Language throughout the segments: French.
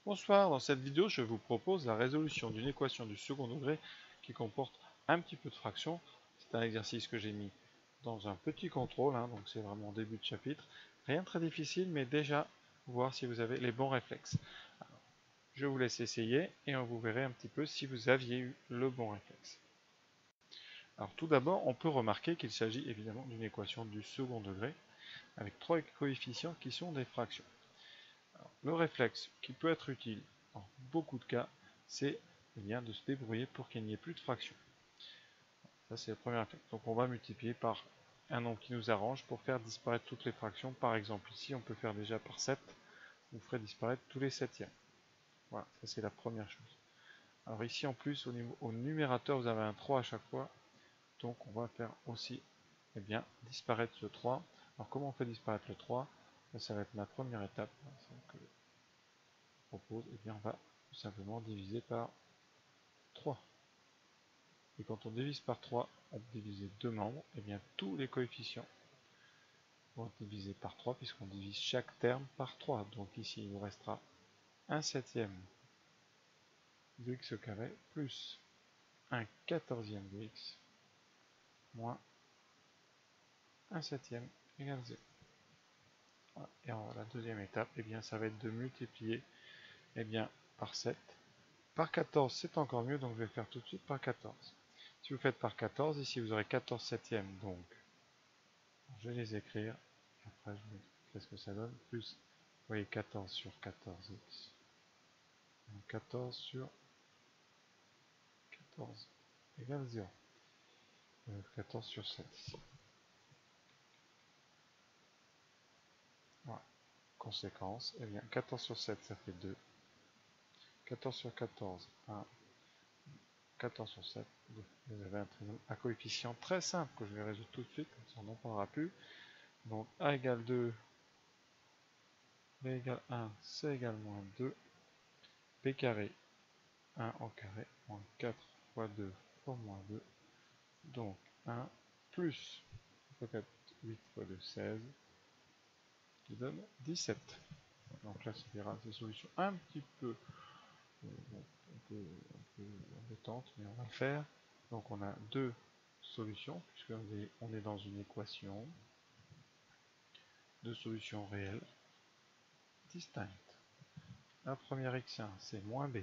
Bonsoir, dans cette vidéo je vous propose la résolution d'une équation du second degré qui comporte un petit peu de fractions. C'est un exercice que j'ai mis dans un petit contrôle, donc c'est vraiment au début de chapitre. Rien de très difficile, mais déjà voir si vous avez les bons réflexes. Alors, je vous laisse essayer et vous verrez un petit peu si vous aviez eu le bon réflexe. Alors tout d'abord, on peut remarquer qu'il s'agit évidemment d'une équation du second degré avec trois coefficients qui sont des fractions. Alors, le réflexe qui peut être utile dans beaucoup de cas, c'est de se débrouiller pour qu'il n'y ait plus de fractions. Ça, c'est le premier réflexe. Donc, on va multiplier par un nombre qui nous arrange pour faire disparaître toutes les fractions. Par exemple, ici, on peut faire déjà par 7. Vous ferez disparaître tous les septièmes. Voilà, ça c'est la première chose. Alors ici, en plus, au numérateur, vous avez un 3 à chaque fois. Donc, on va faire aussi disparaître ce 3. Alors, comment on fait disparaître le 3? Ça va être la première étape. Propose, on va tout simplement diviser par 3. Et quand on divise par 3, on peut diviser deux membres, tous les coefficients vont être divisés par 3 puisqu'on divise chaque terme par 3. Donc ici, il vous restera 1 septième de x au carré plus 1 quatorzième de x moins 1 septième égale 0. Voilà. Et en la deuxième étape, ça va être de multiplier par 7. Par 14, c'est encore mieux, donc je vais faire tout de suite par 14. Si vous faites par 14, ici vous aurez 14 septièmes, donc je vais les écrire, et après je vous montrerai ce que ça donne, plus, vous voyez 14 sur 14x, 14 sur 14 égale 0, 14 sur 7 ici. Voilà. Conséquence, 14 sur 7 ça fait 2, 14 sur 14, 1, 14 sur 7, 2. Vous avez un coefficient très simple que je vais résoudre tout de suite, comme ça on n'en parlera plus. Donc a égale 2, b égale 1, c égale moins 2, b carré 1 au carré, moins 4 fois 2 fois moins 2, donc 1 plus 4, 8 fois 2, 16, qui donne 17. Donc là, c'est des solutions un petit peu, embêtantes, mais on va le faire. Donc on a deux solutions, puisqu'on est dans une équation, deux solutions réelles distinctes. La première x1, c'est moins b,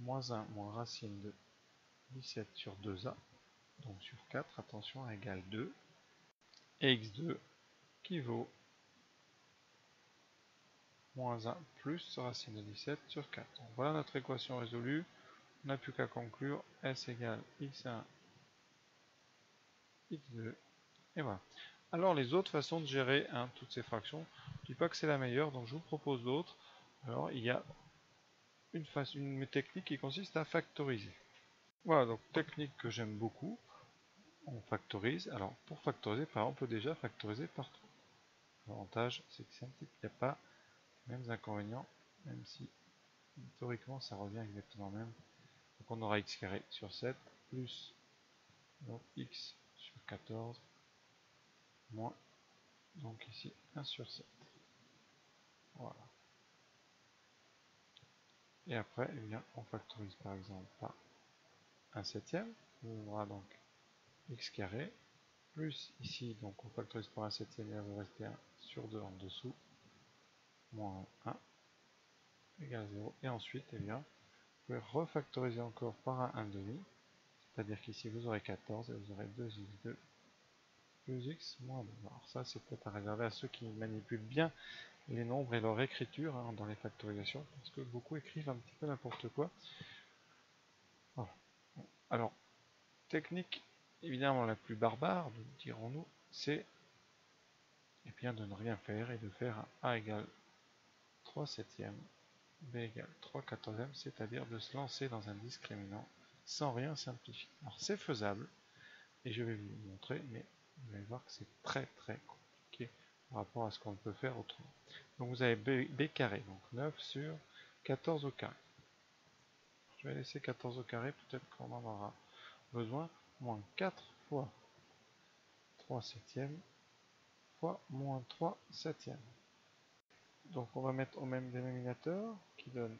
moins 1 moins racine de 17 sur 2a, donc sur 4, attention, égale 2, et x2 qui vaut moins 1 plus racine de 17 sur 4. Donc voilà notre équation résolue. On n'a plus qu'à conclure. S égale x1, x2, et voilà. Alors les autres façons de gérer toutes ces fractions, je ne dis pas que c'est la meilleure, donc je vous propose d'autres. Alors il y a une technique qui consiste à factoriser. Voilà, donc technique que j'aime beaucoup. On factorise. Alors pour factoriser, par exemple, on peut déjà factoriser par 3. L'avantage, c'est que c'est un petit peu, il n'y a pas les mêmes inconvénients, même si théoriquement ça revient exactement même. Donc on aura x carré sur 7 plus donc x sur 14 moins donc ici 1 sur 7. Voilà. Et après, on factorise par exemple par 1 septième. On aura donc x carré plus ici, donc on factorise par 1 septième, il va vous rester 1 sur 2 en dessous, moins 1 égale 0. Et ensuite, vous pouvez refactoriser encore par un 1/2, c'est-à-dire qu'ici vous aurez 14 et vous aurez 2x2 plus x moins 2. Alors ça, c'est peut-être à réserver à ceux qui manipulent bien les nombres et leur écriture dans les factorisations, parce que beaucoup écrivent un petit peu n'importe quoi. Voilà. Alors, technique évidemment la plus barbare, dirons-nous, c'est de ne rien faire et de faire un a égale 3 septièmes, b égale 3 quatorzièmes, c'est-à-dire de se lancer dans un discriminant sans rien simplifier. Alors c'est faisable, et je vais vous montrer, mais vous allez voir que c'est très très compliqué par rapport à ce qu'on peut faire autrement. Donc vous avez b carré, donc 9 sur 14 au carré. Je vais laisser 14 au carré, peut-être qu'on en aura besoin, moins 4 fois 3 septièmes fois moins 3 septièmes. Donc on va mettre au même dénominateur qui donne,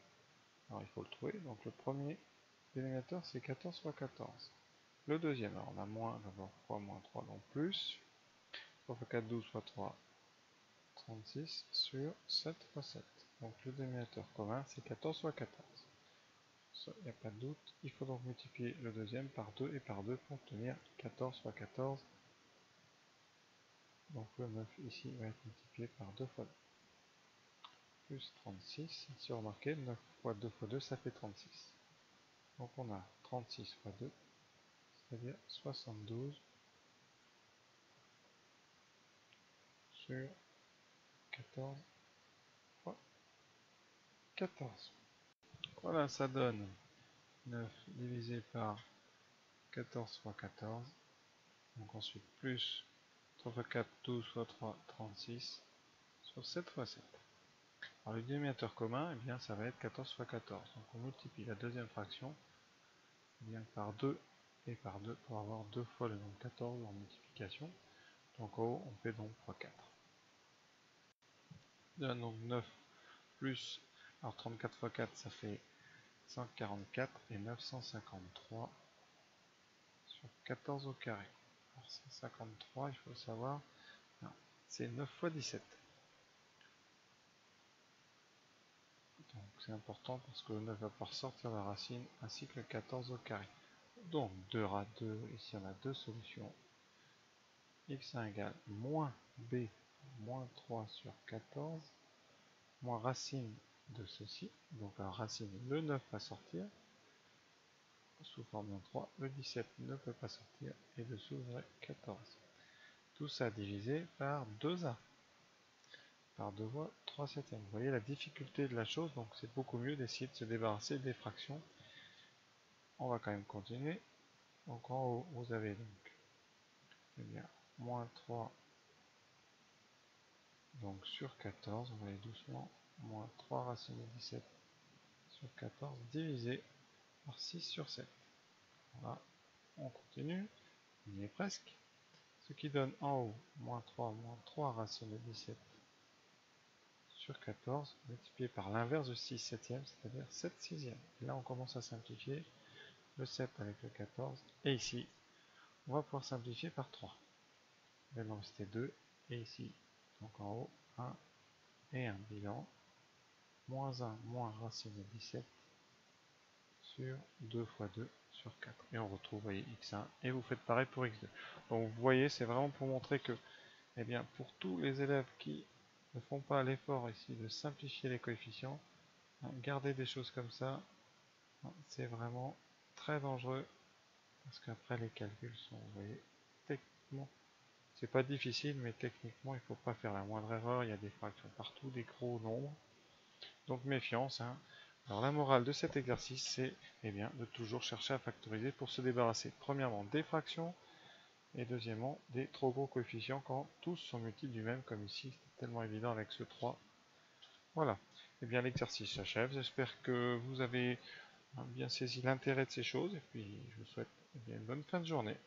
alors il faut le trouver, donc le premier dénominateur c'est 14 fois 14. Le deuxième, alors on a moins, d'abord fois moins 3, donc plus, 3 fois 4, 12 fois 3, 36 sur 7 fois 7. Donc le dénominateur commun c'est 14 fois 14. Ça, il n'y a pas de doute. Il faut donc multiplier le deuxième par 2 et par 2 pour obtenir 14 fois 14. Donc le 9 ici va être multiplié par 2 fois 2. Plus 36. Si vous remarquez, 9 fois 2 fois 2, ça fait 36. Donc on a 36 fois 2, c'est-à-dire 72 sur 14 fois 14. Voilà, ça donne 9 divisé par 14 fois 14. Donc ensuite plus 3 fois 4, 12 fois 3, 36 sur 7 fois 7. Alors le dénominateur commun, eh bien, ça va être 14 fois 14. Donc on multiplie la deuxième fraction eh bien, par 2 et par 2 pour avoir 2 fois le nombre 14 en multiplication. Donc en haut, on fait donc x4. Donc 9 plus, alors 34 fois 4, ça fait 144 et 953 sur 14 au carré. Alors 153, il faut savoir, c'est 9 fois 17. Donc c'est important parce que le 9 va pouvoir sortir la racine ainsi que le 14 au carré. Donc 2 à 2, ici on a deux solutions. X1 égale moins B moins 3 sur 14 moins racine de ceci. Donc la racine, le 9 va sortir sous forme d'un 3. Le 17 ne peut pas sortir et dessous vous aurez 14. Tout ça divisé par 2A. Par 2 fois 3 septièmes. Vous voyez la difficulté de la chose, donc c'est beaucoup mieux d'essayer de se débarrasser des fractions. On va quand même continuer. Donc en haut, vous avez donc eh bien, moins 3 donc sur 14, on va aller doucement, moins 3 racine de 17 sur 14 divisé par 6 sur 7. Voilà, on continue, on y est presque. Ce qui donne en haut, moins 3 racine de 17 sur 14, multiplié par l'inverse de 6 septièmes, c'est-à-dire 7 sixièmes. Et là, on commence à simplifier le 7 avec le 14. Et ici, on va pouvoir simplifier par 3. Il va en rester 2. Et ici, donc en haut, 1 et un bilan. Moins 1 moins racine de 17 sur 2 fois 2 sur 4. Et on retrouve, voyez, x1. Et vous faites pareil pour x2. Donc vous voyez, c'est vraiment pour montrer que, eh bien, pour tous les élèves qui ne font pas l'effort ici de simplifier les coefficients, garder des choses comme ça, c'est vraiment très dangereux. Parce qu'après, les calculs sont, vous voyez, techniquement, c'est pas difficile, mais techniquement, il ne faut pas faire la moindre erreur. Il y a des fractions partout, des gros nombres. Donc méfiance. Alors la morale de cet exercice, c'est eh bien, de toujours chercher à factoriser pour se débarrasser premièrement des fractions et deuxièmement des trop gros coefficients quand tous sont multiples du même, comme ici, c'est tellement évident avec ce 3. Voilà. Eh bien l'exercice s'achève. J'espère que vous avez bien saisi l'intérêt de ces choses et puis je vous souhaite une bonne fin de journée.